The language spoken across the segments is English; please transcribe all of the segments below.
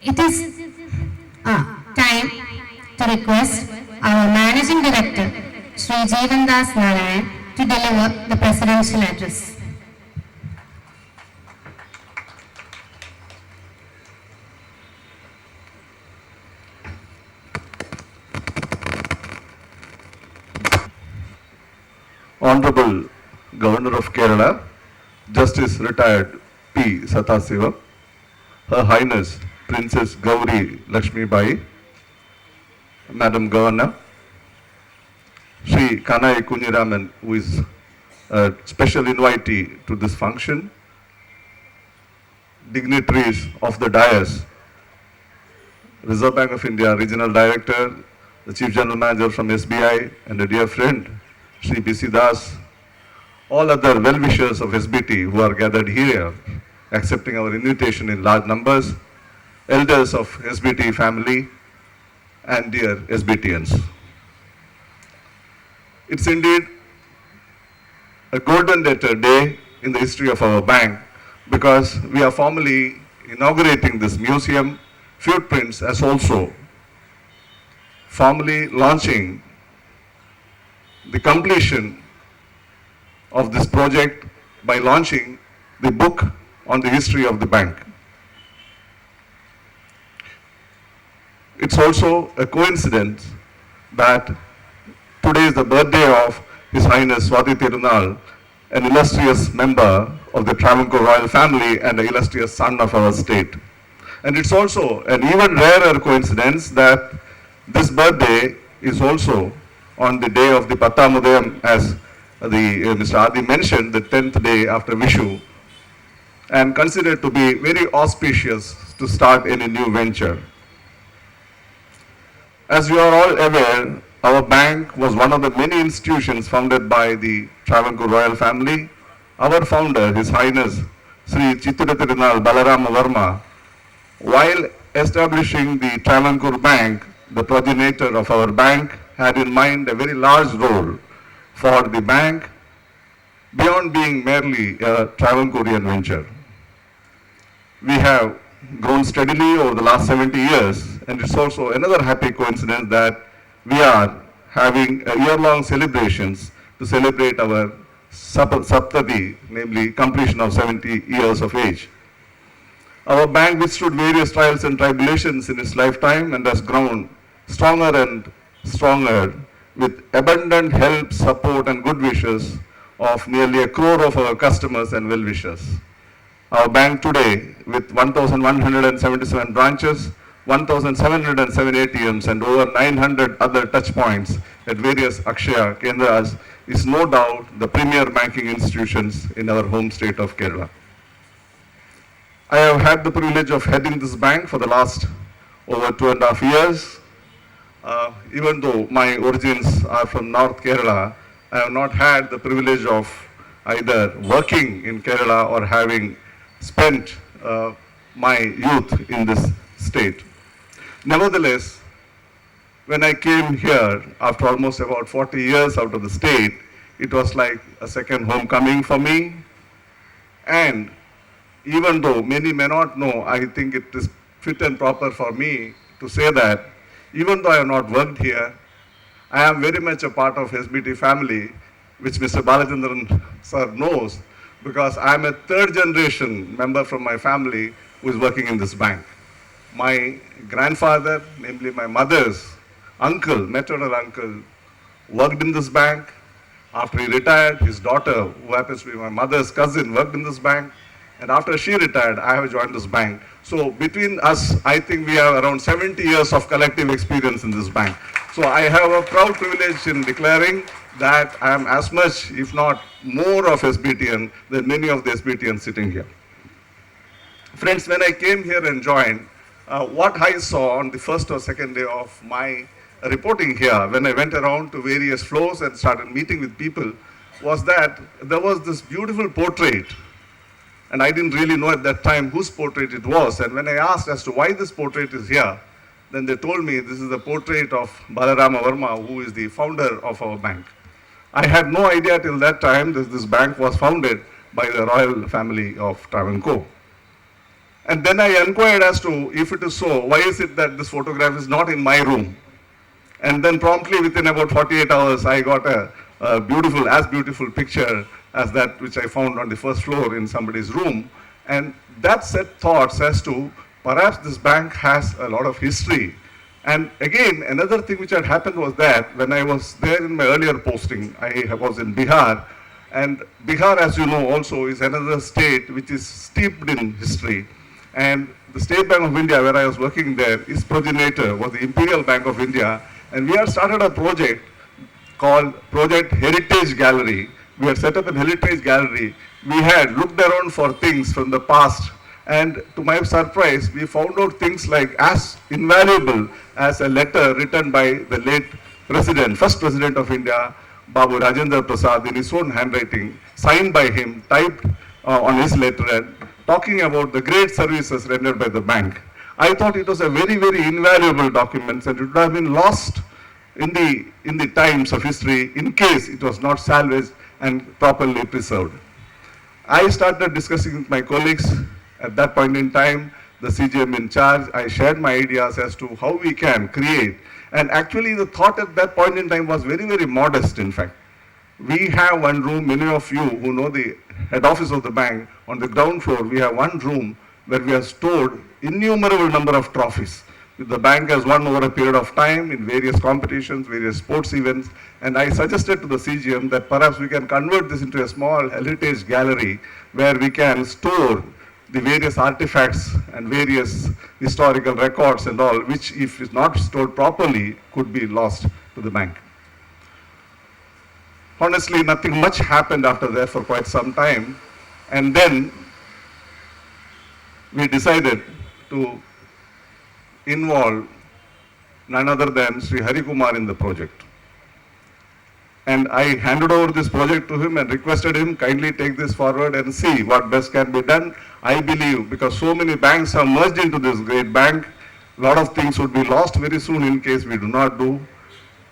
It is time to request our Managing Director, Shri Jeevandas Narayan, to deliver the presidential address. Honorable Governor of Kerala, Justice Retired P. Sathasiva, Her Highness Princess Gauri Lakshmi Bai, Madam Governor, Shri Kanai Kuniraman, who is a special invitee to this function, dignitaries of the dais, Reserve Bank of India Regional Director, the Chief General Manager from SBI, and a dear friend, Shri B.C. Das, all other well-wishers of SBT who are gathered here, accepting our invitation in large numbers, elders of SBT family, and dear SBTians. It's indeed a golden letter day in the history of our bank because we are formally inaugurating this museum, Footprints, as also formally launching the completion of this project by launching the book on the history of the bank. It's also a coincidence that today is the birthday of His Highness Swati Tirunal, an illustrious member of the Travancore royal family and an illustrious son of our state. And it's also an even rarer coincidence that this birthday is also on the day of the Pattamudayam, as Mr. Adi mentioned, the 10th day after Vishu, and considered to be very auspicious to start any new venture. As you are all aware, our bank was one of the many institutions founded by the Travancore royal family. Our founder, His Highness Shri Chittura Tirunal Balarama Varma, while establishing the Travancore Bank, the progenitor of our bank, had in mind a very large role for the bank beyond being merely a Travancorean venture. We have grown steadily over the last 70 years, and it's also another happy coincidence that we are having a year-long celebrations to celebrate our Saptati, namely completion of 70 years of age. Our bank withstood various trials and tribulations in its lifetime and has grown stronger and stronger with abundant help, support and good wishes of nearly 1 crore of our customers and well-wishers. Our bank today, with 1,177 branches, 1,707 ATMs and over 900 other touch points at various Akshaya Kendras, is no doubt the premier banking institutions in our home state of Kerala. I have had the privilege of heading this bank for the last over 2.5 years. Even though my origins are from North Kerala, I have not had the privilege of either working in Kerala or having spent my youth in this state. Nevertheless, when I came here after almost about 40 years out of the state, it was like a second homecoming for me. And even though many may not know, I think it is fit and proper for me to say that even though I have not worked here, I am very much a part of SBT family, which Mr. Balachandran sir knows, because I am a third generation member from my family who is working in this bank. My grandfather, namely my mother's uncle, maternal uncle, worked in this bank. After he retired, his daughter, who happens to be my mother's cousin, worked in this bank. And after she retired, I have joined this bank. So between us, I think we have around 70 years of collective experience in this bank. So I have a proud privilege in declaring that I am as much, if not more of SBTian than many of the SBTians sitting here. Friends, when I came here and joined, what I saw on the first or second day of my reporting here, when I went around to various floors and started meeting with people, was that there was this beautiful portrait. And I didn't really know at that time whose portrait it was. And when I asked as to why this portrait is here, then they told me this is the portrait of Balarama Varma, who is the founder of our bank. I had no idea till that time that this bank was founded by the royal family of Travancore. And then I inquired as to, if it is so, why is it that this photograph is not in my room? And then promptly within about 48 hours, I got a beautiful picture as that which I found on the first floor in somebody's room. And that set thoughts as to, perhaps this bank has a lot of history. And again, another thing which had happened was that when I was there in my earlier posting, I was in Bihar. And Bihar, as you know, also is another state which is steeped in history. And the State Bank of India, where I was working there, its progenitor was the Imperial Bank of India. And we had started a project called Project Heritage Gallery. We had set up a heritage gallery. We had looked around for things from the past. And to my surprise, we found out things like as invaluable as a letter written by the late president, first president of India, Babu Rajendra Prasad, in his own handwriting, signed by him, typed on his letterhead, talking about the great services rendered by the bank. I thought it was a very, very invaluable document, and it would have been lost in the times of history in case it was not salvaged and properly preserved. I started discussing with my colleagues at that point in time, the CGM in charge. I shared my ideas as to how we can create. And actually the thought at that point in time was very, very modest, in fact. We have one room, many of you who know the head office of the bank, on the ground floor, we have one room where we have stored innumerable number of trophies. The bank has won over a period of time in various competitions, various sports events, and I suggested to the CGM that perhaps we can convert this into a small heritage gallery where we can store the various artifacts and various historical records and all, which if it's not stored properly, could be lost to the bank. Honestly, nothing much happened after that for quite some time, and then we decided to involve none other than Shri Hari Kumar in the project. And I handed over this project to him and requested him kindly take this forward and see what best can be done. I believe because so many banks have merged into this great bank, a lot of things would be lost very soon in case we do not do.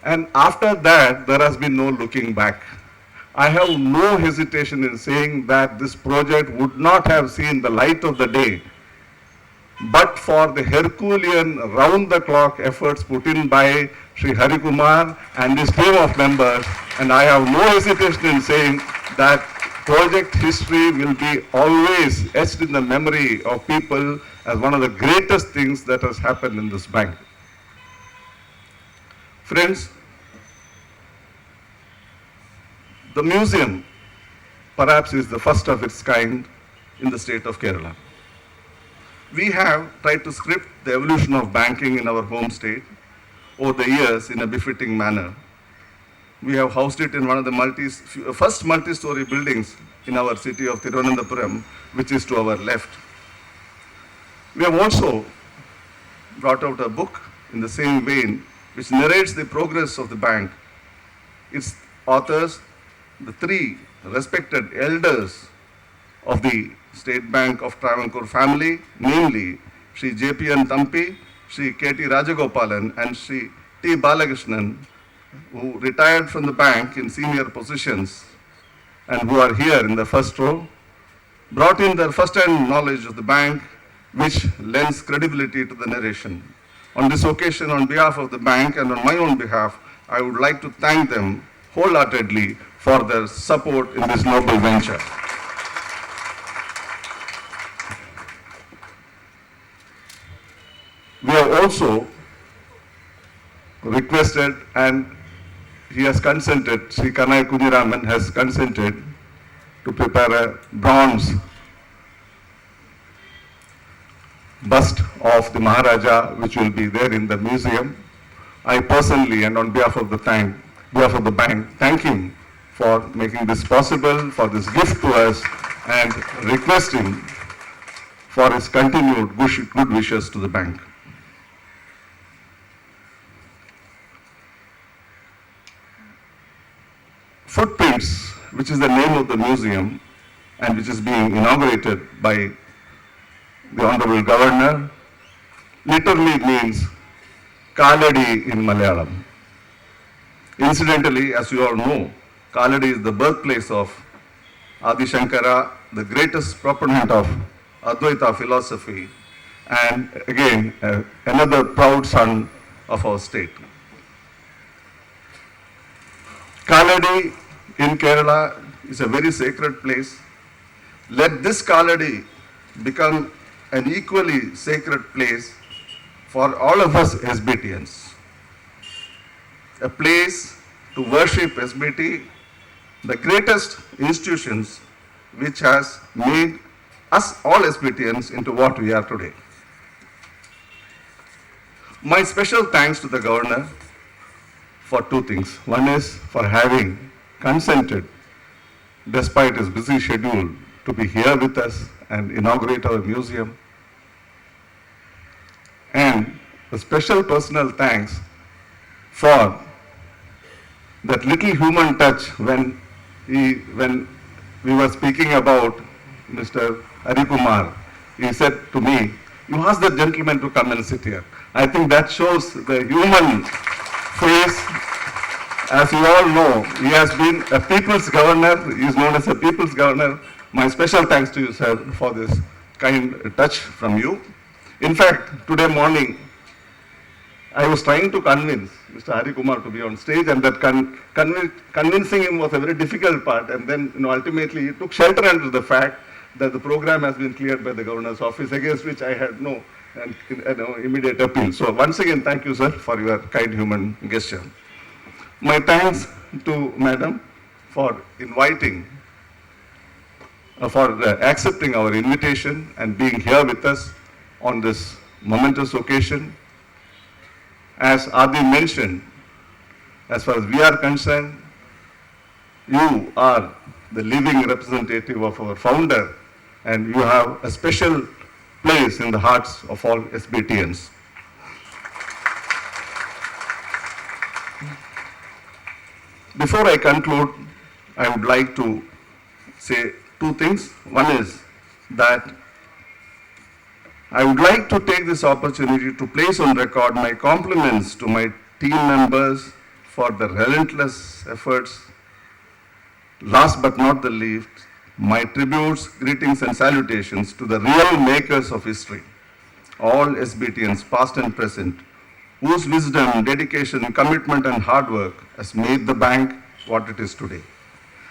And after that, there has been no looking back. I have no hesitation in saying that this project would not have seen the light of the day but for the Herculean round-the-clock efforts put in by Shri Hari Kumar and his team of members. And I have no hesitation in saying that project history will be always etched in the memory of people as one of the greatest things that has happened in this bank. Friends, the museum perhaps is the first of its kind in the state of Kerala. We have tried to script the evolution of banking in our home state over the years in a befitting manner. We have housed it in one of the first multi-story buildings in our city of Thiruvananthapuram, which is to our left. We have also brought out a book in the same vein, which narrates the progress of the bank. Its authors, the three respected elders of the State Bank of Travancore family, namely Shri J.P.N. Thampi, Shri K.T. Rajagopalan, and Shri T. Balakrishnan, who retired from the bank in senior positions and who are here in the first row, brought in their first-hand knowledge of the bank, which lends credibility to the narration. On this occasion, on behalf of the bank and on my own behalf, I would like to thank them wholeheartedly for their support in this noble venture. We have also requested, and he has consented, Sri Kanai Kuniraman has consented to prepare a bronze bust of the Maharaja, which will be there in the museum. I personally, and on behalf of the bank, thank him for making this possible, for this gift to us, and request him for his continued good wishes to the bank. Footprints, which is the name of the museum and which is being inaugurated by the Honorable Governor, literally means Kaladi in Malayalam. Incidentally, as you all know, Kaladi is the birthplace of Adi Shankara, the greatest proponent of Advaita philosophy, and again, another proud son of our state. Kaladi in Kerala is a very sacred place. Let this Kaladi become an equally sacred place for all of us SBTians. A place to worship SBT, the greatest institutions which has made us all SBTians into what we are today. My special thanks to the Governor for two things. One is for having consented, despite his busy schedule, to be here with us and inaugurate our museum. And a special personal thanks for that little human touch when we were speaking about Mr. Harikumar. He said to me, "You ask the gentleman to come and sit here." I think that shows the human face. As you all know, he has been a people's governor. He is known as a people's governor. My special thanks to you, sir, for this kind touch from you. In fact, today morning, I was trying to convince Mr. Harikumar to be on stage, and that convincing him was a very difficult part. And then, ultimately, he took shelter under the fact that the program has been cleared by the governor's office, against which I had no immediate appeal. So once again, thank you, sir, for your kind human gesture. My thanks to Madam for inviting, for accepting our invitation and being here with us on this momentous occasion. As Adi mentioned, as far as we are concerned, you are the living representative of our founder, and you have a special place in the hearts of all SBTians. Before I conclude, I would like to say two things. One is that I would like to take this opportunity to place on record my compliments to my team members for their relentless efforts. Last but not the least, my tributes, greetings and salutations to the real makers of history, all SBTians, past and present, whose wisdom, dedication, commitment and hard work has made the bank what it is today.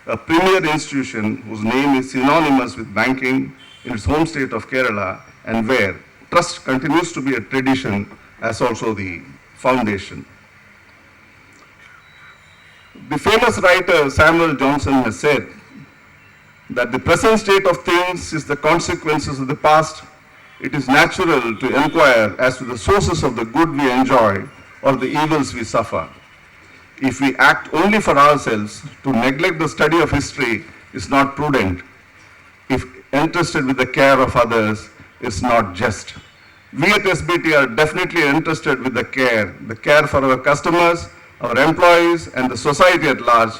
A premier institution whose name is synonymous with banking in its home state of Kerala, and where trust continues to be a tradition as also the foundation. The famous writer Samuel Johnson has said that the present state of things is the consequences of the past. It is natural to inquire as to the sources of the good we enjoy or the evils we suffer. If we act only for ourselves, to neglect the study of history is not prudent. If entrusted with the care of others, is not just. We at SBT are definitely interested with the care for our customers, our employees, and the society at large.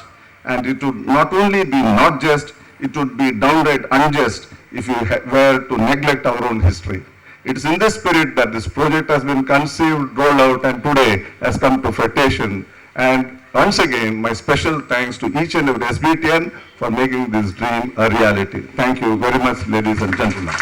And it would not only be not just, it would be downright unjust if we were to neglect our own history. It is in this spirit that this project has been conceived, rolled out, and today has come to fruition. And once again, my special thanks to each and every SBTian for making this dream a reality. Thank you very much, ladies and gentlemen.